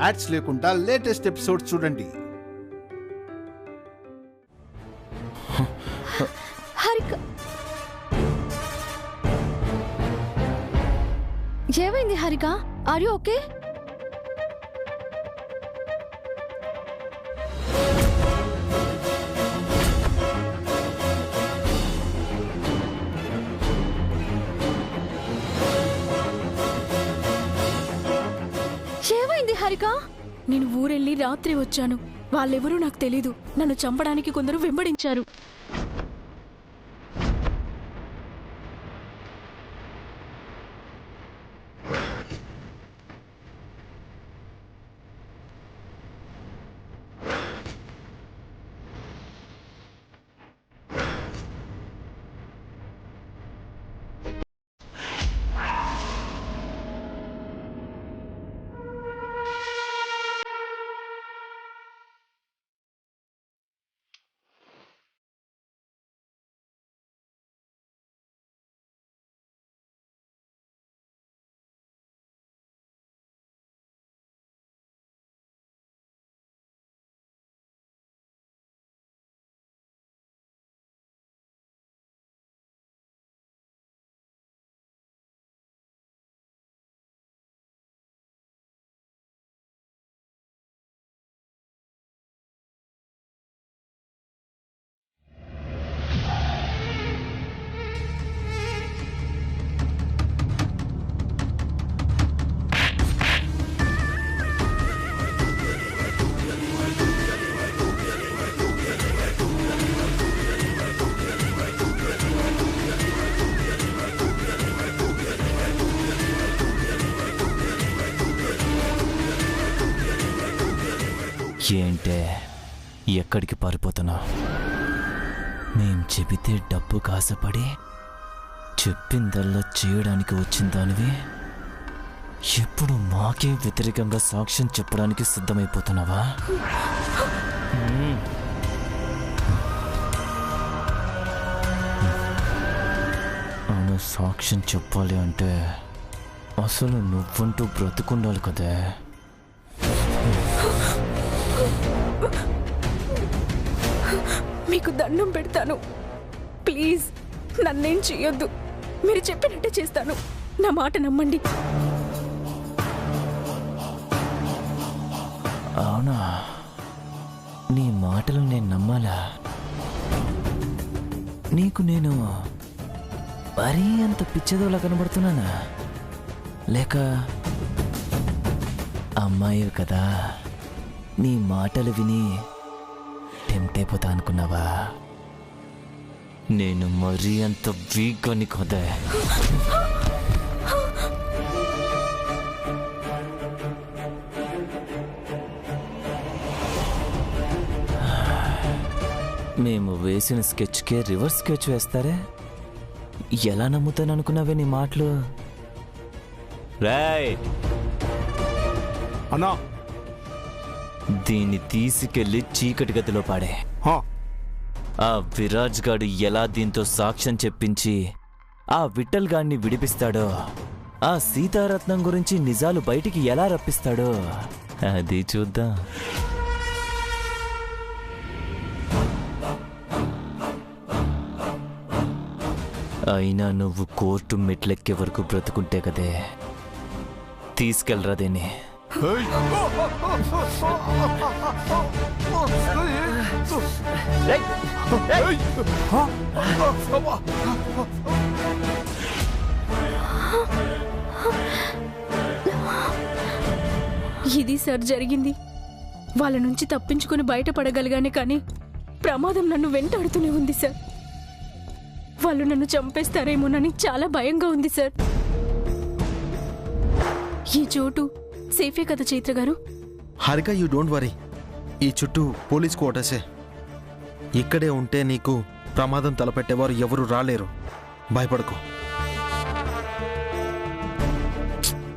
Ads లేకుండా latest episodes చూడండి. ఏమైంది హారిక? Are you okay? ఏమైంది హారిక? నేను ఊరెళ్ళి రాత్రి వచ్చాను. వాళ్ళెవరూ నాకు తెలీదు. నన్ను చంపడానికి కొందరు వెంబడించారు. ఏంటే ఎక్కడికి పారిపోతున్నావు? మేం చెబితే డబ్బు కాసపడి చెప్పిందల్లా చేయడానికి వచ్చిన దానివి ఎప్పుడు మాకే వ్యతిరేకంగా సాక్ష్యం చెప్పడానికి సిద్ధమైపోతున్నావా? అవును, సాక్ష్యం చెప్పాలి అంటే అసలు నువ్వంటూ బ్రతుకుండాలి కదే. మీకు దండం పెడతాను, ప్లీజ్ నన్నేం చెయ్యొద్దు. మీరు చెప్పినట్టే చేస్తాను. నా మాట నమ్మండి. అవునా? నీ మాటలు నేను నమ్మాలా? నీకు నేను మరీ అంత పిచ్చదోలా కనబడుతున్నానా? లేక అమ్మాయి కదా, నీ మాటలు విని టెంప్ట్ అయిపోతా అనుకున్నావా? నేను మరీ అంత వీక్గా నీకు వద్దా? మేము వేసిన స్కెచ్కే రివర్స్ స్కెచ్ వేస్తారే? ఎలా నమ్ముతాను అనుకున్నావే నీ మాటలు? రాయ్ అన్నా, దీన్ని తీసుకెళ్లి చీకటి గదిలో పాడే. ఆ విరాజ్ గాడు ఎలా దీంతో సాక్ష్యం చెప్పించి ఆ విఠల్ గాడిని విడిపిస్తాడో, ఆ సీతారత్నం గురించి నిజాలు బయటికి ఎలా రప్పిస్తాడో అది చూద్దాం. అయినా నువ్వు కోర్టు మెట్లెక్కే వరకు బ్రతుకుంటే కదే. తీసుకెళ్ళరా దీన్ని. ఇది సార్ జరిగింది. వాళ్ళ నుంచి తప్పించుకుని బయటపడగలిగానే కానీ ప్రమాదం నన్ను వెంటాడుతూనే ఉంది సార్. వాళ్ళు నన్ను చంపేస్తారేమోనని చాలా భయంగా ఉంది సార్. ఈ చోటు సేఫే కదా చైత్ర గారు? Harika, you don't worry. ఈ చుట్టూ పోలీస్ క్వార్టర్సే. ఇక్కడే ఉంటే నీకు ప్రమాదం తలపెట్టేవారు ఎవరు రాలేరు. భయపడకు.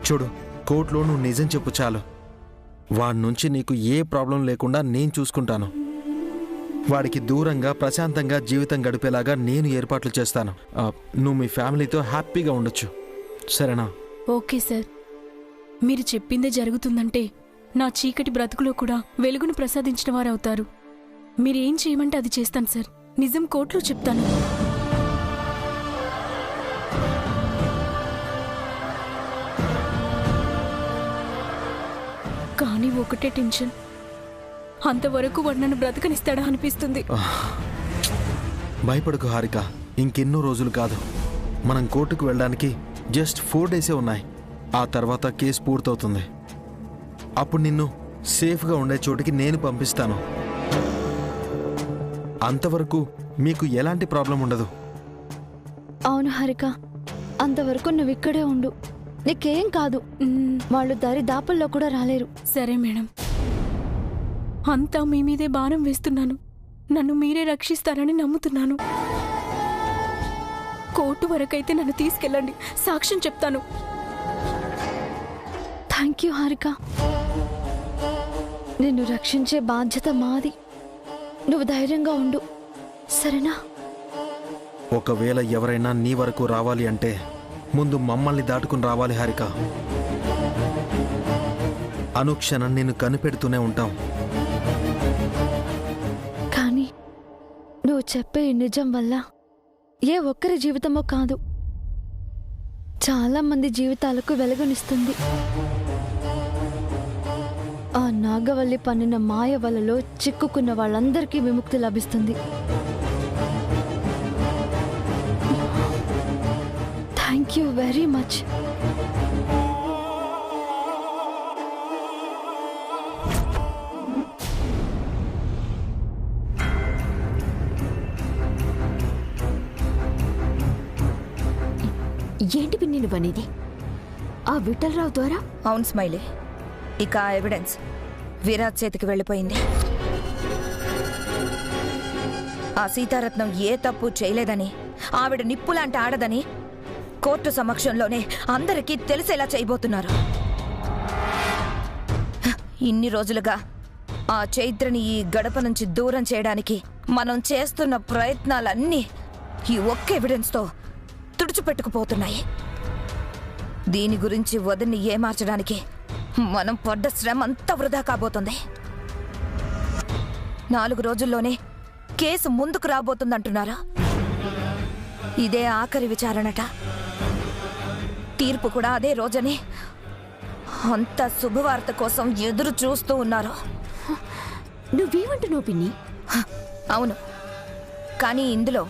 చూడు, కోర్టులో నువ్వు నిజం చెప్పు చాలు. వాడి నుంచి నీకు ఏ ప్రాబ్లం లేకుండా నేను చూసుకుంటాను. వాడికి దూరంగా ప్రశాంతంగా జీవితం గడిపేలాగా నేను ఏర్పాట్లు చేస్తాను. నువ్వు మీ ఫ్యామిలీతో హ్యాపీగా ఉండొచ్చు. సరేనా? Okay sir. మీరు చెప్పిందే జరుగుతుందంటే నా చీకటి బ్రతుకులో కూడా వెలుగును ప్రసాదించిన వారవుతారు. మీరేం చేయమంటే అది చేస్తాను సార్. నిజం కోర్టులో చెప్తాను. కానీ ఒకటే టెన్షన్, అంతవరకు వాడు నన్ను బ్రతకనిస్తాడా అనిపిస్తుంది. భయపడకు హారిక, ఇంకెన్నో రోజులు కాదు. మనం కోర్టుకు వెళ్ళడానికి జస్ట్ 4 డేసే ఉన్నాయి. ఆ తర్వాత కేసు పూర్తవుతుంది. అప్పుడు నిన్ను సేఫ్గా ఉండే చోటికి నేను పంపిస్తాను. అంతవరకు మీకు ఎలాంటి ప్రాబ్లం ఉండదు. అవును హారిక, అంతవరకు నువ్వు ఇక్కడే ఉండు. నీకేం కాదు. వాళ్ళు దారి దాపుల్లో కూడా రాలేరు. సరే మేడం, అంతా మీ మీదే భారం వేస్తున్నాను. నన్ను మీరే రక్షిస్తారని నమ్ముతున్నాను. కోర్టు వరకైతే నన్ను తీసుకెళ్ళండి, సాక్ష్యం చెప్తాను. Thank you Harika. నిన్ను రక్షించే బాధ్యత మాది. నువ్వు ధైర్యంగా ఉండు, సరేనా? ఒకవేళ ఎవరైనా నీ వరకు రావాలి అంటే ముందు మమ్మల్ని దాటుకుని రావాలి హారిక. అనుక్షణం నిన్ను కనిపెడుతూనే ఉంటాం. కానీ నువ్వు చెప్పే ఈ నిజం వల్ల ఏ ఒక్కరి జీవితమో కాదు, చాలా మంది జీవితాలకు వెలుగునిస్తుంది. ఆ నాగవల్లి పన్నిన మాయ వలలో చిక్కుకున్న వాళ్ళందరికీ విముక్తి లభిస్తుంది. Thank you very much. ఏంటి పిన్ని నువ్వనేది? ఆ విఠలరావు ద్వారా? అవును స్మైలీ, ఇక ఆ ఎవిడెన్స్ విరాజ్ చేతికి వెళ్ళిపోయింది. ఆ సీతారత్నం ఏ తప్పు చేయలేదని, ఆవిడ నిప్పులాంటి ఆడదని కోర్టు సమక్షంలోనే అందరికీ తెలిసేలా చేయబోతున్నారు. ఇన్ని రోజులుగా ఆ చైత్రని ఈ గడప నుంచి దూరం చేయడానికి మనం చేస్తున్న ప్రయత్నాలన్నీ ఈ ఒక్క ఎవిడెన్స్తో తుడిచిపెట్టుకుపోతున్నాయి. దీని గురించి వదిన్ని ఏమార్చడానికి మనం పడ్డ శ్రమ అంతా వృధా కాబోతుంది. 4 రోజుల్లోనే కేసు ముందుకు రాబోతుందంటున్నారా? ఇదే ఆఖరి విచారణట. తీర్పు కూడా అదే రోజని అంత శుభవార్త కోసం ఎదురు చూస్తూ ఉన్నారు. నువ్వేమంటున్నావు పిన్ని? అవును, కానీ ఇందులో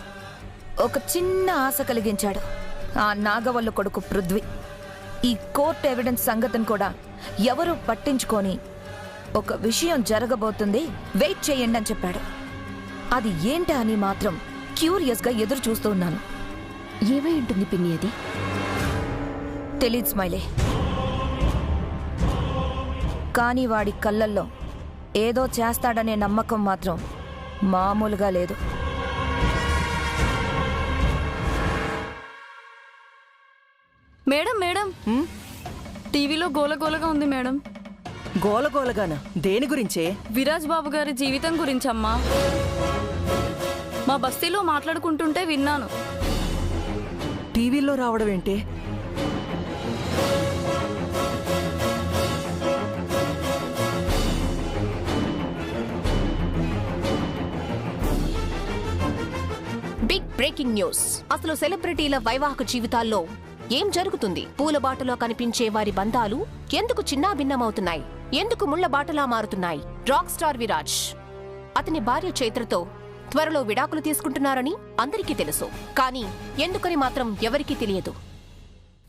ఒక చిన్న ఆశ కలిగించాడు ఆ నాగవల్లు కొడుకు పృథ్వీ. ఈ కోర్టు ఎవిడెన్స్ సంగతిని కూడా ఎవరూ పట్టించుకొని ఒక విషయం జరగబోతుంది, వెయిట్ చేయండి అని చెప్పాడు. అది ఏంటా అని మాత్రం క్యూరియస్గా ఎదురు చూస్తూ ఉన్నాను. ఏమై ఉంటుంది పిన్ని అది? తెలీదు స్మైలీ, కానీ వాడి కళ్ళల్లో ఏదో చేస్తాడనే నమ్మకం మాత్రం మామూలుగా లేదు. మేడం మేడం, టీవీలో గోలగోలగా ఉంది మేడం. గోలగోలగానా? దేని గురించే? విరాజ్ బాబు గారి జీవితం గురించమ్మా. మా బస్తీలో మాట్లాడుకుంటుంటే విన్నాను. టీవీలో రావడం ఏంటి? Big breaking news. అసలు సెలబ్రిటీల వైవాహిక జీవితాల్లో ఏం జరుగుతుంది? పూలబాటలో కనిపించే వారి బంధాలు ఎందుకు చిన్నాభిన్నమవుతున్నాయి? ఎందుకు ముళ్ల బాటలా మారుతున్నాయి? రాక్ స్టార్ విరాజ్ అతని భార్య చైత్రతో త్వరలో విడాకులు తీసుకుంటున్నారని అందరికీ తెలుసు. కానీ ఎందుకని మాత్రం ఎవరికీ తెలియదు.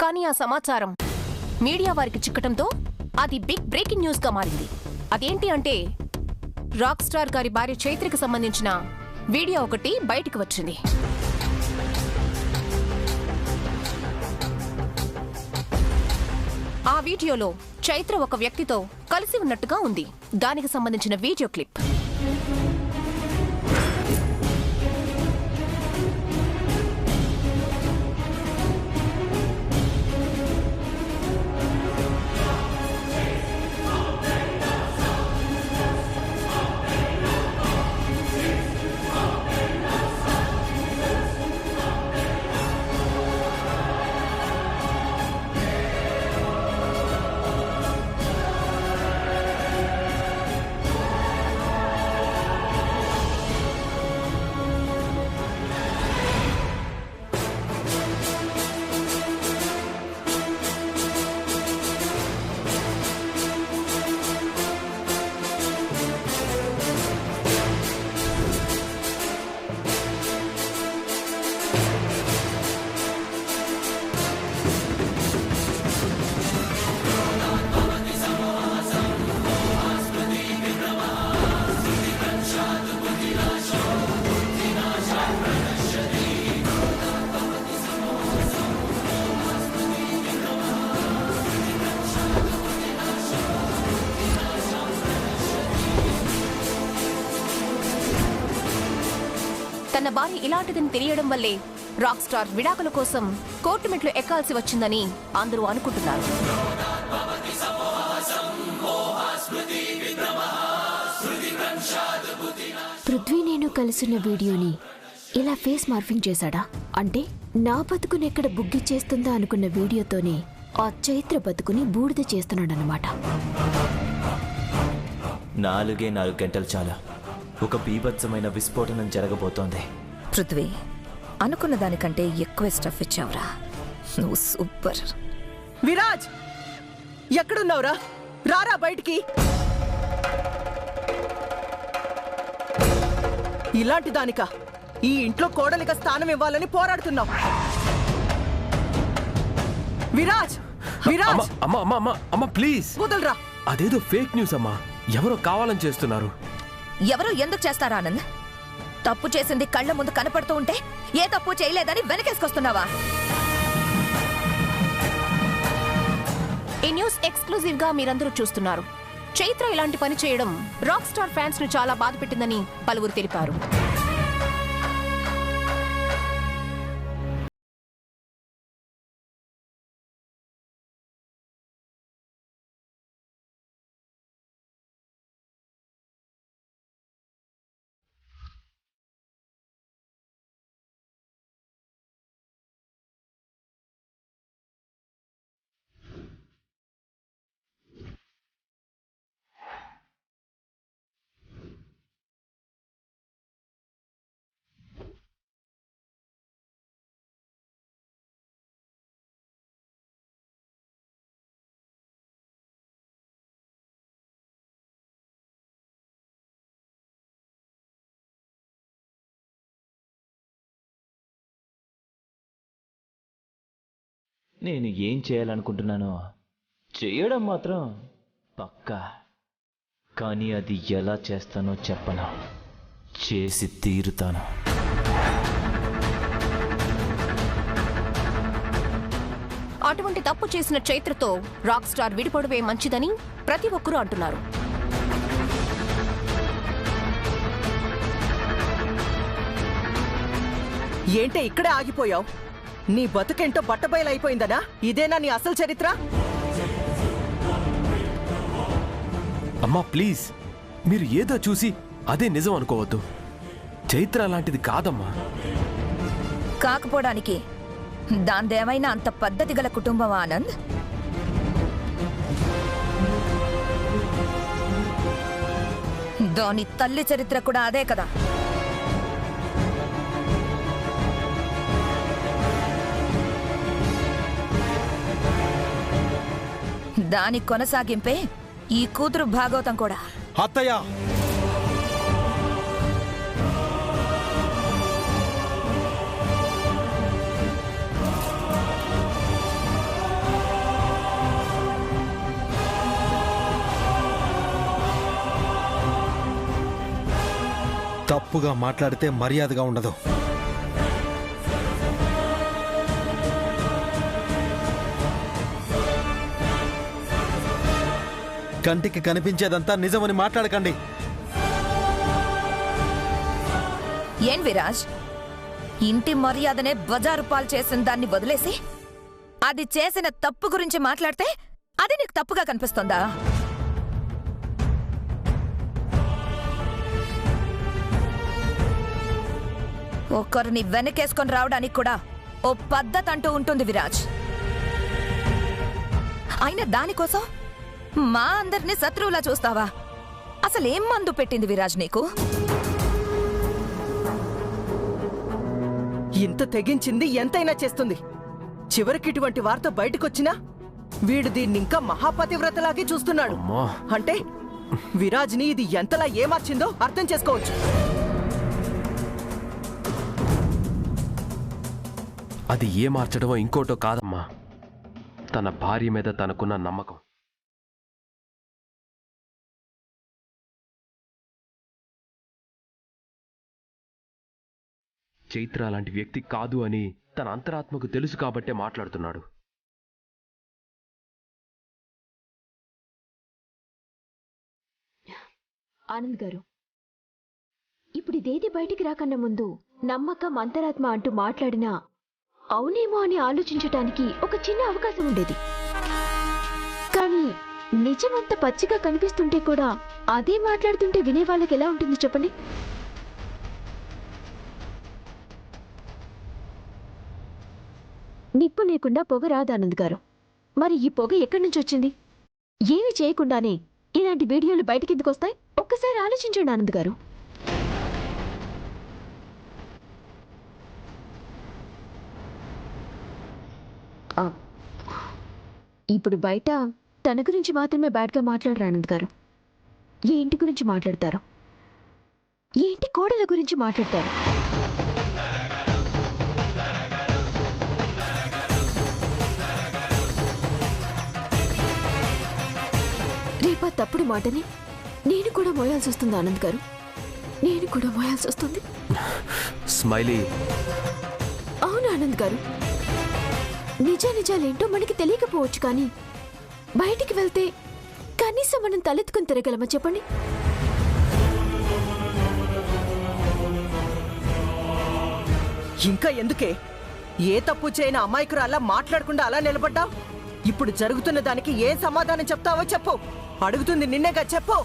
కానీ ఆ సమాచారం మీడియా వారికి చిక్కటంతో అది బిగ్ బ్రేకింగ్ న్యూస్ గా మారింది. అదేంటి అంటే, రాక్ స్టార్ గారి భార్య చైత్రకి సంబంధించిన వీడియో ఒకటి బయటికి వచ్చింది. ఆ వీడియోలో చైత్ర ఒక వ్యక్తితో కలిసి ఉన్నట్టుగా ఉంది. దానికి సంబంధించిన వీడియో క్లిప్. తన భార్య ఇలాంటిదని తెలియడం వల్లే రాక్ స్టార్ విడాకుల కోసం కోర్టు మెట్లు ఎక్కాల్సి వచ్చిందని అందరూ అనుకుంటున్నారు. పృథ్వీ నేను కలిసిన వీడియోని ఇలా ఫేస్ మార్ఫింగ్ చేశాడా? అంటే నా బతుకునెక్కడ బుగ్గి చేస్తుందా అనుకున్న వీడియోతోనే ఆ చైత్ర బతుకుని బూడిద చేస్తున్నాడనమాట. 4 గంటలు చాలా ఒక బీభత్సమైన విస్ఫోటనం జరగబోతోంది. పృథ్వీ, అనుకున్న దానికంటే ఎక్కువ స్టఫ్ ఇచ్చావురా. నువ్వు సూపర్. విరాజ్, ఎక్కడున్నావురా? రారా బయటికి. ఇలాంటి దానికా ఈ ఇంట్లో కోడలిగా స్థానం ఇవ్వాలని పోరాడుతున్నావు? విరాజ్, విరాజ్, అమ్మా ప్లీజ్ వదలరా. అదేదో ఫేక్ న్యూస్ అమ్మా, ఎవరో కావాలని చేస్తున్నారు. ఎవరు ఎందుకు చేస్తారా ఆనంద్? తప్పు చేసింది కళ్ళ ముందు కనపడుతూ ఉంటే ఏ తప్పు చేయలేదని వెనకేసుకొస్తున్నావా? ఈ న్యూస్ ఎక్స్క్లూజివ్ గా మీరందరూ చూస్తున్నారు. చైత్ర ఇలాంటి పని చేయడం రాక్ స్టార్ ఫ్యాన్స్ ను చాలా బాధ పెట్టిందని పలువురు తెలిపారు. నేను ఏం చేయాలనుకుంటున్నానో చేయడం మాత్రం పక్కా, కానీ అది ఎలా చేస్తానో చెప్పను. చేసి తీరుతాను. అటువంటి తప్పు చేసిన చైత్రతో రాక్ స్టార్ విడిపడవే మంచిదని ప్రతి ఒక్కరూ అంటున్నారు. ఏంటే ఇక్కడే ఆగిపోయావు? నీ బతుకేంటో బట్టబయలైపోయిందనా? ఇదేనా నీ అసలు చరిత్ర? అమ్మా ప్లీజ్, మీరు ఏదో చూసి అదే నిజం అనుకోవద్దు. చైత్ర అలాంటిది కాదమ్మా. కాకపోవడానికి దాందేమైనా అంత పద్ధతి గల కుటుంబం ఆనంద్? దాని తల్లి చరిత్ర కూడా అదే కదా. దాని కొనసాగింపే ఈ కూతురు భాగవతం కూడా. అత్తయ్య, తప్పుగా మాట్లాడితే మర్యాదగా ఉండదు. కంటికి కనిపించేదంతా నిజమని మాట్లాడకండి. ఏం విరాజ్, ఇంటి మర్యాదనే బజారు పాలు చేసిన దాన్ని వదిలేసి అది చేసిన తప్పు గురించి మాట్లాడితే అది నీకు తప్పుగా కనిపిస్తోందా? ఒకరిని వెనకేసుకొని రావడానికి కూడా ఓ పద్ధతి అంటూ ఉంటుంది విరాజ్. అయినా దానికోసం మా అందరినీ శత్రువులా చూస్తావా? అసలేం మందు పెట్టింది విరాజ్ నీకు? ఇంత తెగించింది ఎంతైనా చేస్తుంది. చివరికి ఇటువంటి వార్త బయటకొచ్చినా వీడు దీన్నింకా మహాపతివ్రతలాగే చూస్తున్నాడు. అంటే విరాజ్ని ఇది ఎంతలా ఏమార్చిందో అర్థం చేసుకోవచ్చు. అది ఏ మార్చడమో ఇంకోటో కాదమ్మా, తన భార్య మీద తనకున్న నమ్మకం. చైత్ర అలాంటి వ్యక్తి కాదు అని తన అంతరాత్మకు తెలుసు కాబట్టే మాట్లాడుతున్నాడు. ఆనంద్ గారు, ఇప్పుడు ఇదేది బయటికి రాకన్నా ముందు నమ్మకం, అంతరాత్మ అంటూ మాట్లాడినా అవునేమో అని ఆలోచించటానికి ఒక చిన్న అవకాశం ఉండేది. కానీ నిజమంత పచ్చిగా కనిపిస్తుంటే కూడా అదే మాట్లాడుతుంటే వినే వాళ్ళకి ఎలా ఉంటుంది చెప్పండి? నిప్పు లేకుండా పొగ రాదు ఆనంద్ గారు. మరి ఈ పొగ ఎక్కడి నుంచి వచ్చింది? ఏమి చేయకుండానే ఇలాంటి వీడియోలు బయటికి ఎందుకు వస్తాయి? ఒక్కసారి ఆలోచించండి ఆనంద్ గారు. ఇప్పుడు బయట తన గురించి మాత్రమే బ్యాడ్గా మాట్లాడరు ఆనంద్ గారు. ఏ ఇంటి గురించి మాట్లాడతారు? ఏ ఇంటి కోడల గురించి మాట్లాడతారు? రేపా తప్పుడు మాటని నేను కూడా మోయాల్సి వస్తుంది ఆనంద్ గారు. నేను కూడా మోయాల్సి వస్తుంది. స్మైలీ. అవును ఆనంద్ గారు, నిజాలేంటో మనకి తెలియకపోవచ్చు, కానీ బయటికి వెళ్తే కనీసం మనం తలెత్తుకుని తిరగలమా చెప్పండి? ఇంకా ఎందుకే? ఏ తప్పు చేయని అమాయకురాల్లా మాట్లాడకుండా అలా నిలబడ్డావు? ఇప్పుడు జరుగుతున్న దానికి ఏ సమాధానం చెప్తావో చెప్పు. అడుగుతుంది నిన్నేగా, చెప్పు.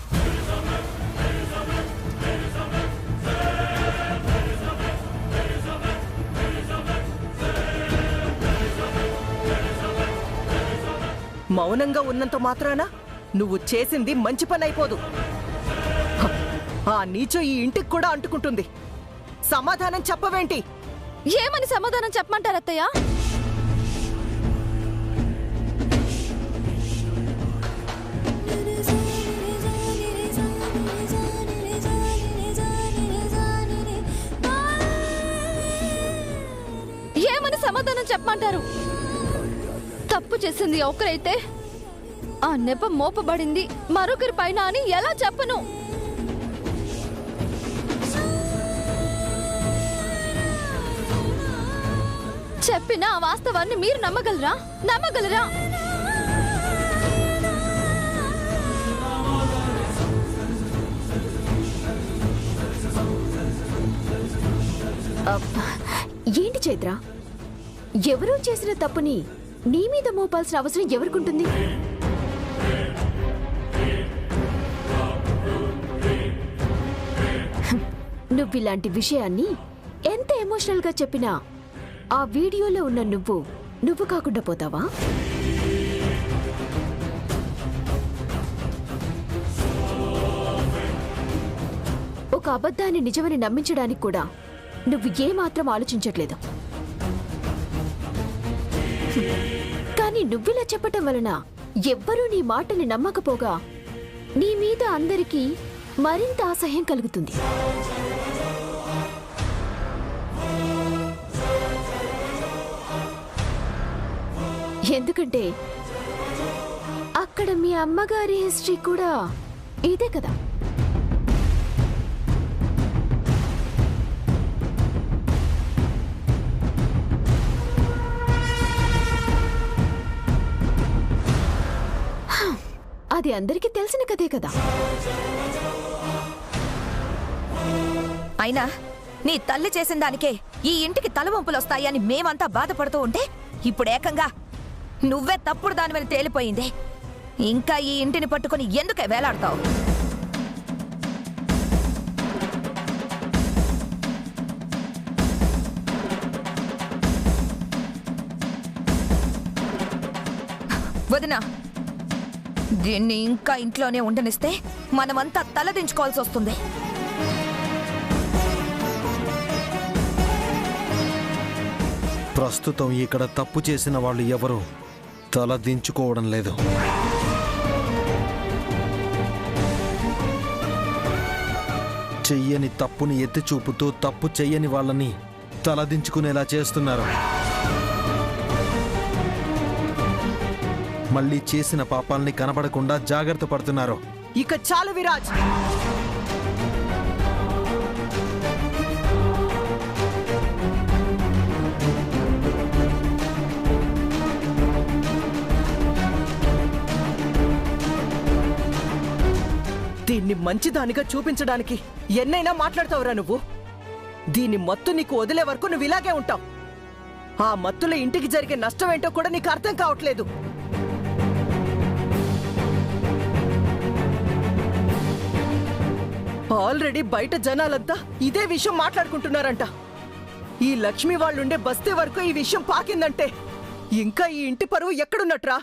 మౌనంగా ఉన్నంత మాత్రాన నువ్వు చేసింది మంచి పని అయిపోదు. ఆ నీచో ఈ ఇంటికి కూడా అంటుకుంటుంది. సమాధానం చెప్పవేంటి? ఏమని సమాధానం చెప్పమంటారు అత్తయ్య? ఏమని సమాధానం చెప్పమంటారు? తప్పు చేసింది ఒకరైతే ఆ నెప మోపబడింది మరొకరి పైన అని ఎలా చెప్పను? చెప్పిన ఆ వాస్తవాన్ని మీరు నమ్మగలరా? ఏంటి చైత్ర, ఎవరో చేసిన తప్పుని నీ మీద మోపాల్సిన అవసరం ఎవరికుంటుంది? నువ్విలాంటి విషయాన్ని ఎంత ఎమోషనల్ గా చెప్పినా ఆ వీడియోలో ఉన్న నువ్వు కాకుండా పోతావా? ఒక అబద్ధాన్ని నిజమని నమ్మించడానికి కూడా నువ్వు ఏమాత్రం ఆలోచించట్లేదు. కానీ నువ్విలా చెప్పటం వలన ఎవ్వరూ నీ మాటని నమ్మకపోగా నీ మీద అందరికీ మరింత అసహ్యం కలుగుతుంది. ఎందుకంటే అక్కడ మీ అమ్మగారి హిస్టరీ కూడా ఇదే కదా. అది అందరికీ తెలిసిన కదే కదా. అయినా నీ తల్లి చేసిన దానికే ఈ ఇంటికి తలవంపులొస్తాయని మేమంతా బాధపడుతూ ఉంటే ఇప్పుడు ఏకంగా నువ్వే తప్పుడు దాని మీద తేలిపోయింది. ఇంకా ఈ ఇంటిని పట్టుకుని ఎందుకే వేలాడతావు? వదినా, దీన్ని ఇంకా ఇంట్లోనే ఉండనిస్తే మనమంతా తలదించుకోవాల్సి వస్తుంది. ప్రస్తుతం ఇక్కడ తప్పు చేసిన వాళ్ళు ఎవరూ తల దించుకోవడం లేదు. చెయ్యని తప్పుని ఎత్తి చూపుతూ తప్పు చెయ్యని వాళ్ళని తలదించుకునేలా చేస్తున్నారు. మళ్ళీ చేసిన పాపాల్ని కనబడకుండా జాగ్రత్త పడుతున్నారు. ఇక చాలు విరాజ్. దీన్ని మంచిదానిగా చూపించడానికి ఎన్నైనా మాట్లాడతావురా నువ్వు. దీని మత్తు నీకు వదిలే వరకు నువ్వు ఇలాగే ఉంటావు. ఆ మత్తులో ఇంటికి జరిగే నష్టం ఏంటో కూడా నీకు అర్థం కావట్లేదు. ఆల్రెడీ బయట జనాలంతా ఇదే విషయం మాట్లాడుకుంటున్నారంట. ఈ లక్ష్మి వాళ్ళుండే బస్తీ వరకు ఈ విషయం పాకిందంటే ఇంకా ఈ ఇంటి పరువు ఎక్కడున్నట్రా?